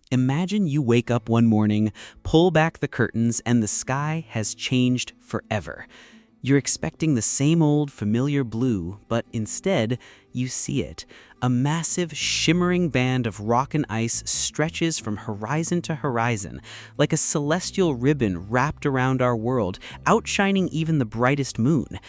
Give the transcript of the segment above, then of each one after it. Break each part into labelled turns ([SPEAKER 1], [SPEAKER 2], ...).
[SPEAKER 1] Imagine you wake up one morning, pull back the curtains, and the sky has changed forever. You're expecting the same old familiar blue, but instead, you see it. A massive, shimmering band of rock and ice stretches from horizon to horizon, like a celestial ribbon wrapped around our world, outshining even the brightest moon.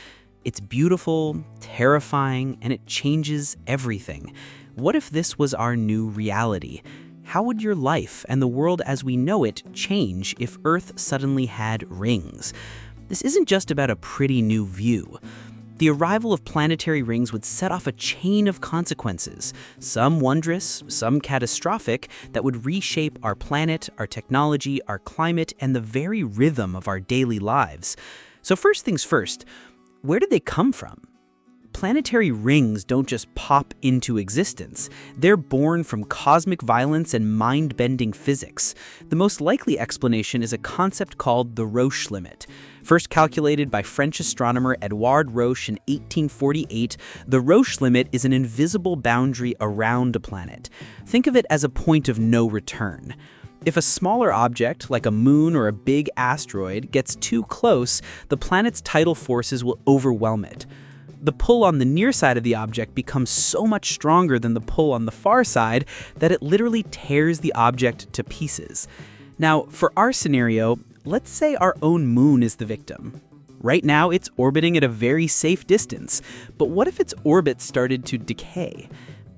[SPEAKER 1] It's beautiful, terrifying, and it changes everything. What if this was our new reality? How would your life and the world as we know it change if Earth suddenly had rings? This isn't just about a pretty new view. The arrival of planetary rings would set off a chain of consequences, some wondrous, some catastrophic, that would reshape our planet, our technology, our climate, and the very rhythm of our daily lives. So first things first, where did they come from? Planetary rings don't just pop into existence. They're born from cosmic violence and mind-bending physics. The most likely explanation is a concept called the Roche limit. First calculated by French astronomer Édouard Roche in 1848, the Roche limit is an invisible boundary around a planet. Think of it as a point of no return. If a smaller object, like a moon or a big asteroid, gets too close, the planet's tidal forces will overwhelm it. The pull on the near side of the object becomes so much stronger than the pull on the far side that it literally tears the object to pieces. Now, for our scenario, let's say our own moon is the victim. Right now, it's orbiting at a very safe distance, but what if its orbit started to decay?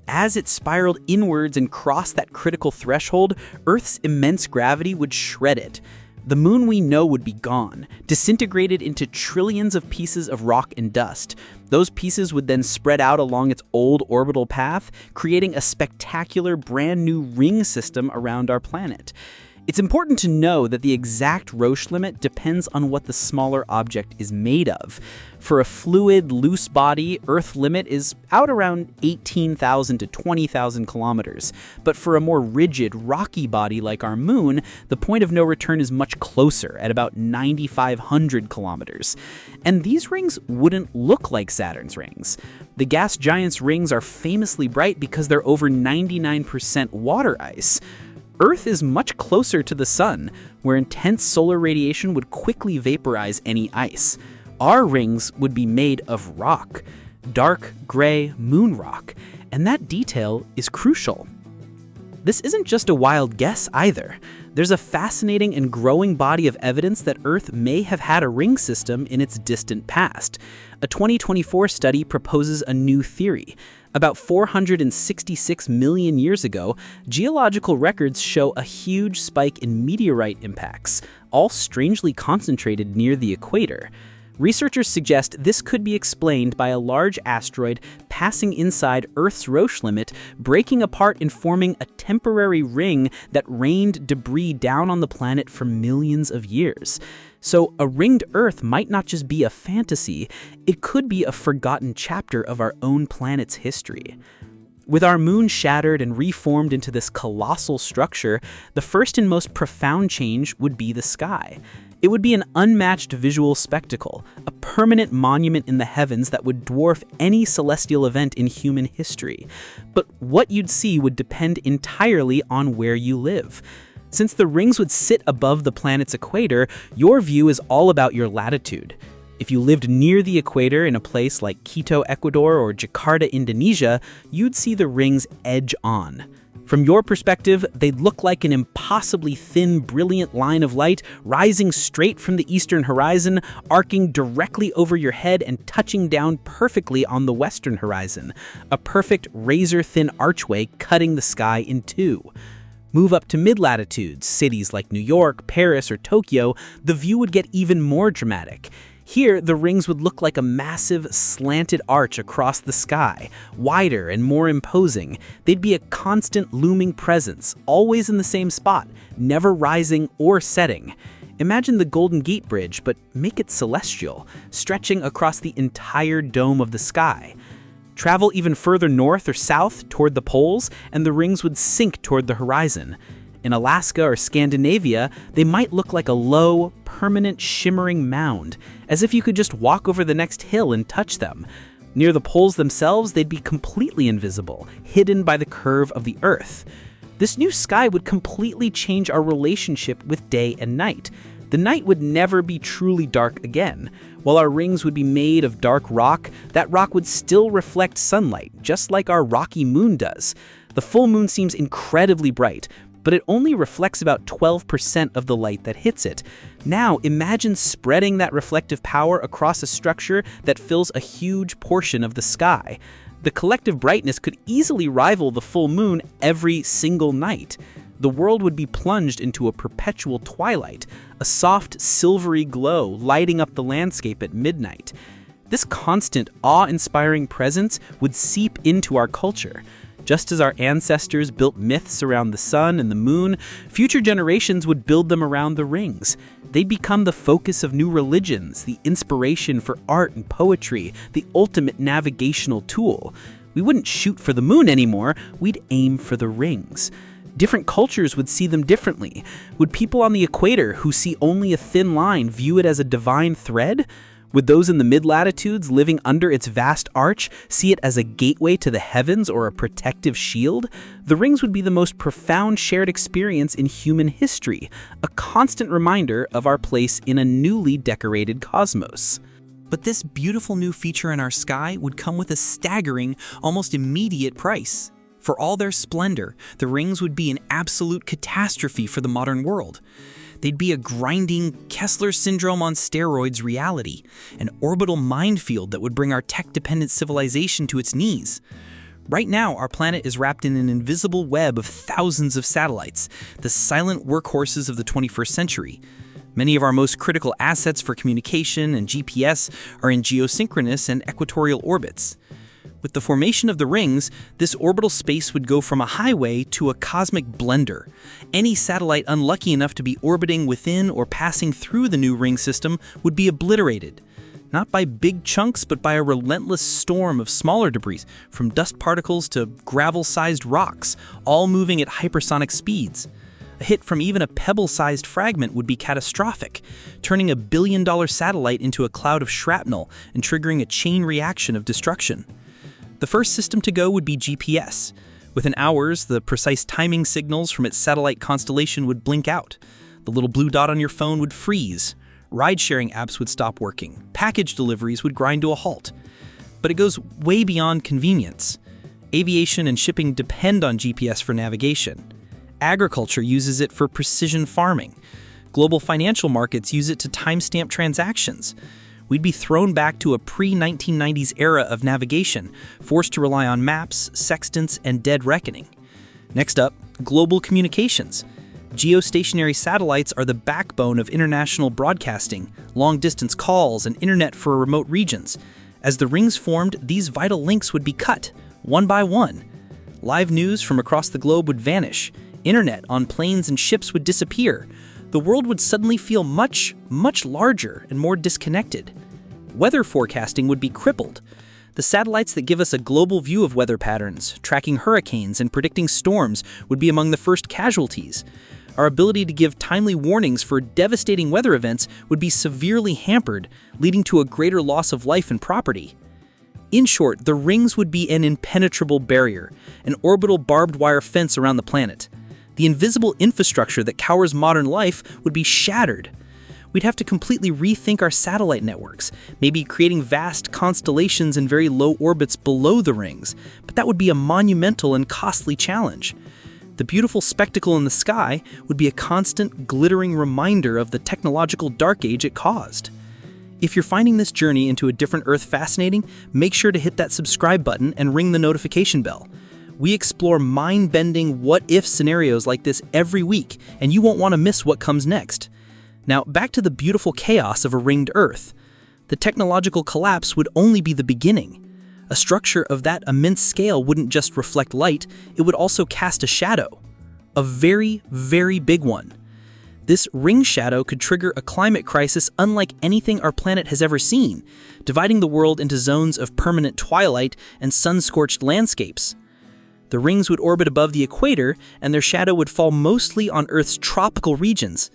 [SPEAKER 1] As it spiraled inwards and crossed that critical threshold, Earth's immense gravity would shred it. The moon we know would be gone, disintegrated into trillions of pieces of rock and dust. Those pieces would then spread out along its old orbital path, creating a spectacular brand new ring system around our planet. It's important to know that the exact Roche limit depends on what the smaller object is made of. For a fluid, loose body, Earth limit is out around 18,000 to 20,000 kilometers. But for a more rigid, rocky body like our moon, the point of no return is much closer, at about 9,500 kilometers. And these rings wouldn't look like Saturn's rings. The gas giant's rings are famously bright because they're over 99% water ice. Earth is much closer to the sun, where intense solar radiation would quickly vaporize any ice. Our rings would be made of rock, dark gray moon rock, and that detail is crucial. This isn't just a wild guess either. There's a fascinating and growing body of evidence that Earth may have had a ring system in its distant past. A 2024 study proposes a new theory. About 466 million years ago, geological records show a huge spike in meteorite impacts, all strangely concentrated near the equator. Researchers suggest this could be explained by a large asteroid passing inside Earth's Roche limit, breaking apart and forming a temporary ring that rained debris down on the planet for millions of years. So a ringed Earth might not just be a fantasy, it could be a forgotten chapter of our own planet's history. With our moon shattered and reformed into this colossal structure, the first and most profound change would be the sky. It would be an unmatched visual spectacle, a permanent monument in the heavens that would dwarf any celestial event in human history. But what you'd see would depend entirely on where you live. Since the rings would sit above the planet's equator, your view is all about your latitude. If you lived near the equator in a place like Quito, Ecuador, or Jakarta, Indonesia, you'd see the rings edge on. From your perspective, they'd look like an impossibly thin, brilliant line of light rising straight from the eastern horizon, arcing directly over your head and touching down perfectly on the western horizon. A perfect razor-thin archway cutting the sky in two. Move up to mid-latitudes, cities like New York, Paris, or Tokyo, the view would get even more dramatic. Here, the rings would look like a massive, slanted arch across the sky, wider and more imposing. They'd be a constant looming presence, always in the same spot, never rising or setting. Imagine the Golden Gate Bridge, but make it celestial, stretching across the entire dome of the sky. Travel even further north or south toward the poles, and the rings would sink toward the horizon. In Alaska or Scandinavia, they might look like a low, permanent, shimmering mound, as if you could just walk over the next hill and touch them. Near the poles themselves, they'd be completely invisible, hidden by the curve of the Earth.
[SPEAKER 2] This new sky would completely change our relationship with day and night. The night would never be truly dark again. While our rings would be made of dark rock, that rock would still reflect sunlight, just like our rocky moon does. The full moon seems incredibly bright, but it only reflects about 12% of the light that hits it. Now, imagine spreading that reflective power across a structure that fills a huge portion of the sky. The collective brightness could easily rival the full moon every single night. The world would be plunged into a perpetual twilight, a soft, silvery glow lighting up the landscape at midnight. This constant, awe-inspiring presence would seep into our culture. Just as our ancestors built myths around the sun and the moon, future generations would build them around the rings. They'd become the focus of new religions, the inspiration for art and poetry, the ultimate navigational tool. We wouldn't shoot for the moon anymore, we'd aim for the rings. Different cultures would see them differently. Would people on the equator who see only a thin line view it as a divine thread? Would those in the mid-latitudes living under its vast arch see it as a gateway to the heavens or a protective shield? The rings would be the most profound shared experience in human history, a constant reminder of our place in a newly decorated cosmos.
[SPEAKER 1] But this beautiful new feature in our sky would come with a staggering, almost immediate price. For all their splendor, the rings would be an absolute catastrophe for the modern world. They'd be a grinding Kessler syndrome on steroids reality, an orbital minefield that would bring our tech-dependent civilization to its knees. Right now, our planet is wrapped in an invisible web of thousands of satellites, the silent workhorses of the 21st century. Many of our most critical assets for communication and GPS are in geosynchronous and equatorial orbits. With the formation of the rings, this orbital space would go from a highway to a cosmic blender. Any satellite unlucky enough to be orbiting within or passing through the new ring system would be obliterated. Not by big chunks, but by a relentless storm of smaller debris, from dust particles to gravel-sized rocks, all moving at hypersonic speeds. A hit from even a pebble-sized fragment would be catastrophic, turning a billion-dollar satellite into a cloud of shrapnel and triggering a chain reaction of destruction. The first system to go would be GPS. Within hours, the precise timing signals from its satellite constellation would blink out. The little blue dot on your phone would freeze. Ride-sharing apps would stop working. Package deliveries would grind to a halt. But it goes way beyond convenience. Aviation and shipping depend on GPS for navigation. Agriculture uses it for precision farming. Global financial markets use it to timestamp transactions. We'd be thrown back to a pre-1990s era of navigation, forced to rely on maps, sextants, and dead reckoning. Next up, global communications. Geostationary satellites are the backbone of international broadcasting, long-distance calls, and internet for remote regions. As the rings formed, these vital links would be cut, one by one. Live news from across the globe would vanish. Internet on planes and ships would disappear. The world would suddenly feel much, much larger and more disconnected. Weather forecasting would be crippled. The satellites that give us a global view of weather patterns, tracking hurricanes and predicting storms, would be among the first casualties. Our ability to give timely warnings for devastating weather events would be severely hampered, leading to a greater loss of life and property. In short, the rings would be an impenetrable barrier, an orbital barbed wire fence around the planet. The invisible infrastructure that cowers modern life would be shattered. We'd have to completely rethink our satellite networks, maybe creating vast constellations in very low orbits below the rings, but that would be a monumental and costly challenge. The beautiful spectacle in the sky would be a constant, glittering reminder of the technological dark age it caused. If you're finding this journey into a different Earth fascinating, make sure to hit that subscribe button and ring the notification bell. We explore mind-bending what-if scenarios like this every week, and you won't want to miss what comes next. Now, back to the beautiful chaos of a ringed Earth. The technological collapse would only be the beginning. A structure of that immense scale wouldn't just reflect light, it would also cast a shadow. A very, very big one. This ring shadow could trigger a climate crisis unlike anything our planet has ever seen, dividing the world into zones of permanent twilight and sun-scorched landscapes. The rings would orbit above the equator, and their shadow would fall mostly on Earth's tropical regions.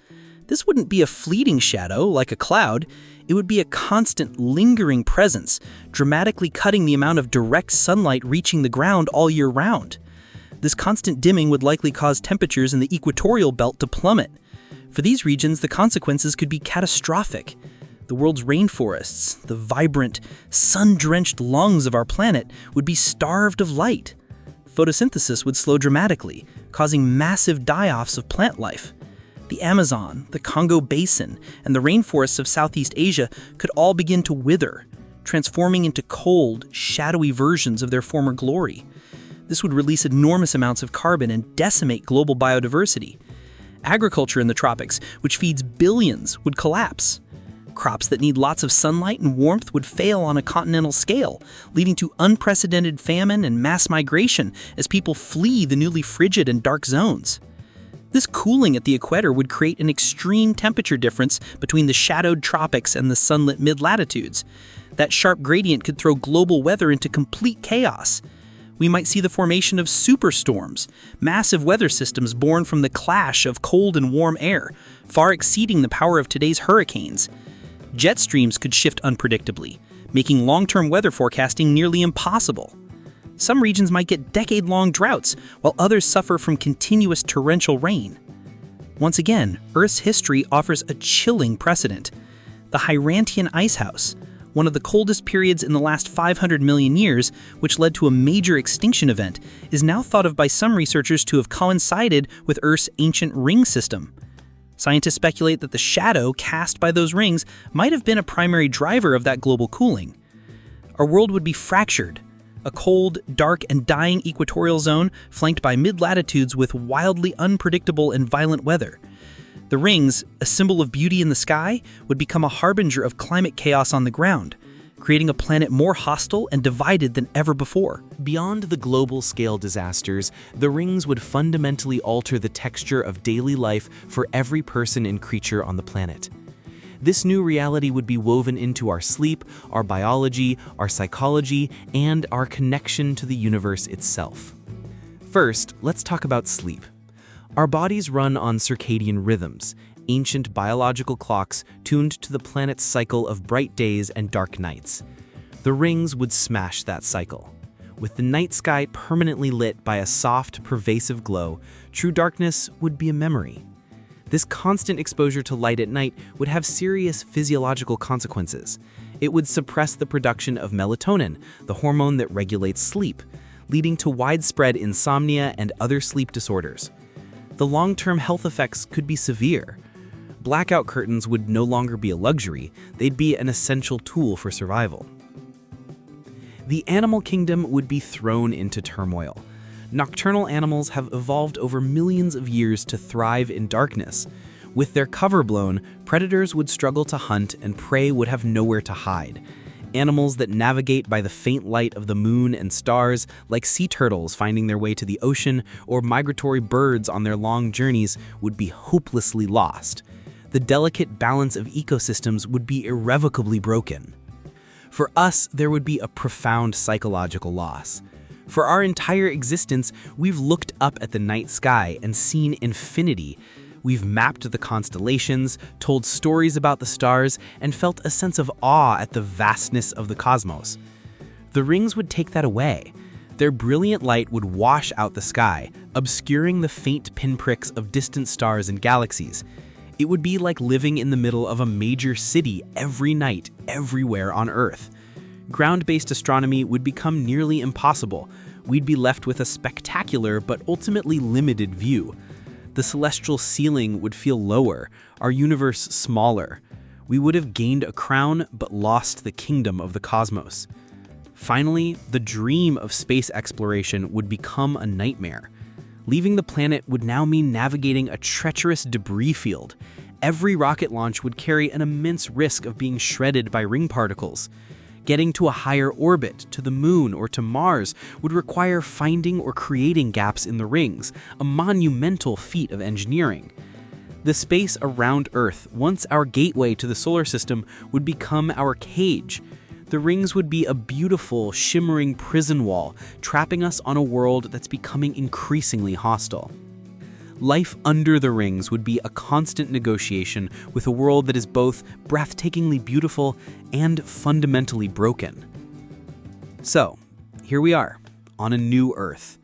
[SPEAKER 1] This wouldn't be a fleeting shadow, like a cloud. It would be a constant, lingering presence, dramatically cutting the amount of direct sunlight reaching the ground all year round.
[SPEAKER 2] This constant dimming would likely cause temperatures in the equatorial belt to plummet. For these regions, the consequences could be catastrophic. The world's rainforests, the vibrant, sun-drenched lungs of our planet, would be starved of light. Photosynthesis would slow dramatically, causing massive die-offs of plant life. The Amazon, the Congo Basin, and the rainforests of Southeast Asia could all begin to wither, transforming into cold, shadowy versions of their former glory. This would release enormous amounts of carbon and decimate global biodiversity. Agriculture in the tropics, which feeds billions, would collapse. Crops that need lots of sunlight and warmth would fail on a continental scale, leading to unprecedented famine and mass migration as people flee the newly frigid and dark zones. This cooling at the equator would create an extreme temperature difference between the shadowed tropics and the sunlit mid-latitudes. That sharp gradient could throw global weather into complete chaos. We might see the formation of superstorms, massive weather systems born from the clash of cold and warm air, far exceeding the power of today's hurricanes. Jet streams could shift unpredictably, making long-term weather forecasting nearly impossible. Some regions might get decade-long droughts, while others suffer from continuous torrential rain. Once again, Earth's history offers a chilling precedent. The Hyrantian Ice House, one of the coldest periods in the last 500 million years, which led to a major extinction event, is now thought of by some researchers to have coincided with Earth's ancient ring system. Scientists speculate that the shadow cast by those rings might have been a primary driver of that global cooling. Our world would be fractured, a cold, dark, and dying equatorial zone flanked by mid-latitudes with wildly unpredictable and violent weather. The rings, a symbol of beauty in the sky, would become a harbinger of climate chaos on the ground, creating a planet more hostile and divided than ever before.
[SPEAKER 1] Beyond the global-scale disasters, the rings would fundamentally alter the texture of daily life for every person and creature on the planet. This new reality would be woven into our sleep, our biology, our psychology, and our connection to the universe itself. First, let's talk about sleep. Our bodies run on circadian rhythms, ancient biological clocks tuned to the planet's cycle of bright days and dark nights. The rings would smash that cycle. With the night sky permanently lit by a soft, pervasive glow, true darkness would be a memory. This constant exposure to light at night would have serious physiological consequences. It would suppress the production of melatonin, the hormone that regulates sleep, leading to widespread insomnia and other sleep disorders. The long-term health effects could be severe. Blackout curtains would no longer be a luxury, they'd be an essential tool for survival. The animal kingdom would be thrown into turmoil. Nocturnal animals have evolved over millions of years to thrive in darkness. With their cover blown, predators would struggle to hunt and prey would have nowhere to hide. Animals that navigate by the faint light of the moon and stars, like sea turtles finding their way to the ocean or migratory birds on their long journeys, would be hopelessly lost. The delicate balance of ecosystems would be irrevocably broken. For us, there would be a profound psychological loss. For our entire existence, we've looked up at the night sky and seen infinity. We've mapped the constellations, told stories about the stars, and felt a sense of awe at the vastness of the cosmos. The rings would take that away. Their brilliant light would wash out the sky, obscuring the faint pinpricks of distant stars and galaxies. It would be like living in the middle of a major city every night, everywhere on Earth. Ground-based astronomy would become nearly impossible. We'd be left with a spectacular but ultimately limited view. The celestial ceiling would feel lower, our universe smaller. We would have gained a crown but lost the kingdom of the cosmos. Finally, the dream of space exploration would become a nightmare. Leaving the planet would now mean navigating a treacherous debris field. Every rocket launch would carry an immense risk of being shredded by ring particles. Getting to a higher orbit, to the moon or to Mars, would require finding or creating gaps in the rings, a monumental feat of engineering. The space around Earth, once our gateway to the solar system, would become our cage. The rings would be a beautiful, shimmering prison wall, trapping us on a world that's becoming increasingly hostile. Life under the rings would be a constant negotiation with a world that is both breathtakingly beautiful and fundamentally broken. So, here we are, on a new Earth,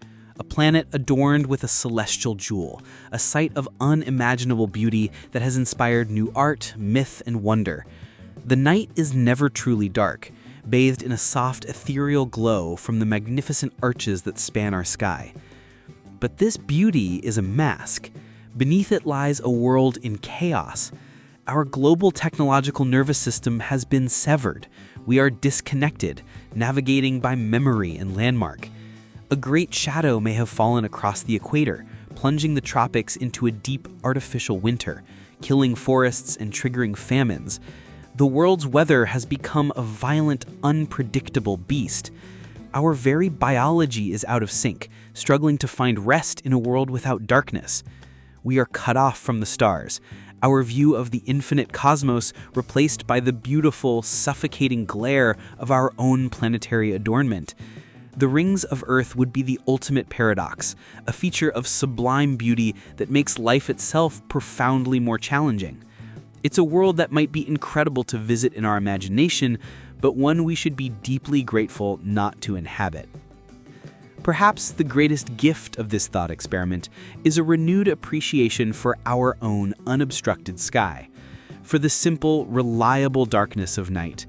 [SPEAKER 2] a planet adorned with a celestial jewel, a sight of unimaginable beauty that has inspired new art, myth, and wonder. The night is never truly dark, bathed in a soft, ethereal glow from the magnificent arches that span our sky. But this beauty is a mask. Beneath it lies a world in chaos. Our global technological nervous system has been severed. We are disconnected, navigating by memory and landmark. A great shadow may have fallen across the equator, plunging the tropics into a deep artificial winter, killing forests and triggering famines. The world's weather has become a violent, unpredictable beast. Our very biology is out of sync, struggling to find rest in a world without darkness. We are cut off from the stars, our view of the infinite cosmos replaced by the beautiful, suffocating glare of our own planetary adornment. The rings of Earth would be the ultimate paradox, a feature of sublime beauty that makes life itself profoundly more challenging. It's a world that might be incredible to visit in our imagination, but one we should be deeply grateful not to inhabit. Perhaps the greatest gift of this thought experiment is a renewed appreciation for our own unobstructed sky, for the simple, reliable darkness of night,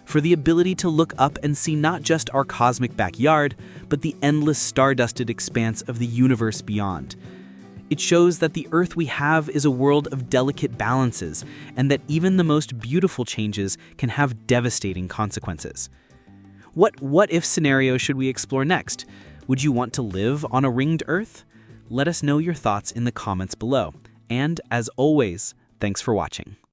[SPEAKER 2] for the ability to look up and see not just our cosmic backyard, but the endless star-dusted expanse of the universe beyond. It shows that the Earth we have is a world of delicate balances, and that even the most beautiful changes can have devastating consequences. What what-if scenario should we explore next? Would you want to live on a ringed Earth? Let us know your thoughts in the comments below. And as always, thanks for watching.